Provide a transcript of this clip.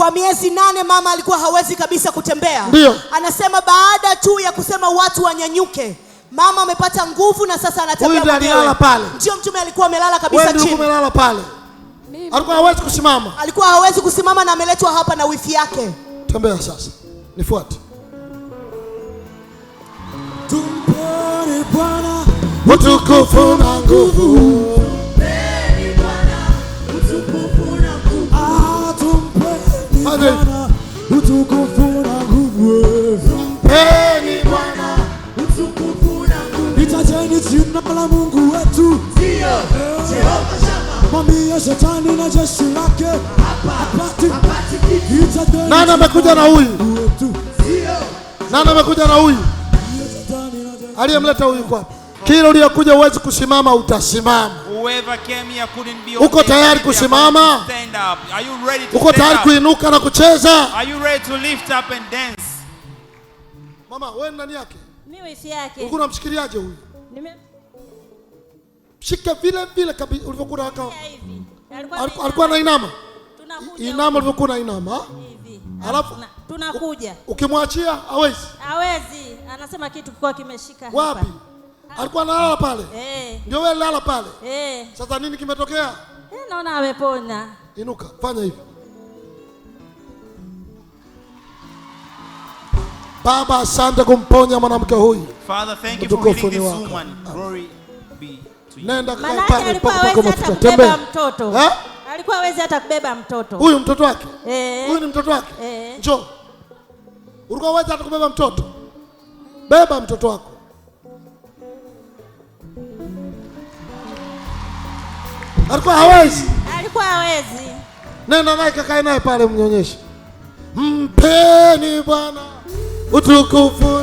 Kwa miezi 8 mama alikuwa hawezi kabisa kutembea. Ndio. Anasema baada tu ya kusema watu wanyanyuke, mama amepata nguvu na sasa anatembea mwenyewe. Huyu alilala pale. Ndio mtume alikuwa amelala kabisa chini. Wewe ndio umelala pale. Alikuwa hawezi kusimama. Alikuwa hawezi kusimama na ameletwa hapa na wifi yake. Tembea sasa. Nifuate. Tumpeni Bwana utukufu na nguvu. Tumpeni Bwana utukufu na nguvu. Tumpeni Bwana utukufu na nguvu. Tumpeni Bwana utukufu na nguvu. Itajeni jina la Mungu wetu. Ndio. Jehova Shama. Mwambie shetani na jeshi lake hapati kitu. Nani amekuja na huyu? Ndio. Nani amekuja na huyu? Aliyemleta huyu kwa hapa. Kila uliyokuja uwezi kusimama utasimama. Uko tayari kusimama? Uko tayari kuinuka na kucheza? Are you ready to lift up and dance? Mama, wewe nani yake? Mimi wifi yake. Ulikuwa unamshikiliaje huyu? Shika vile vile kabisa ulivyokuwa haka. Alikuwa anainama. Tunakuja. Inama ulivyokuwa unainama. Hivi. Alafu tunakuja. Ukimwachia hawezi. Hawezi. Anasema kitu kwa kimeshika hapa. Wapi? Alikuwa analala pale. Ndio wewe lala pale. Sasa nini kimetokea? Naona amepona. Inuka, fanya hivi. Baba, asante kumponya mwanamke huyu. Father, thank you for healing this woman. Glory be to you. Nenda pale paka mafuta. Tembea mtoto. Alikuwa hawezi hata kubeba mtoto. Huyu mtoto wake? Huyu ni mtoto wake? Njoo. Ulikuwa hawezi hata kubeba mtoto? Beba mtoto wako. Alikuwa hawezi? Alikuwa hawezi. Nenda naye kakae naye pale mnyonyeshe. Mpeni Bwana utukufu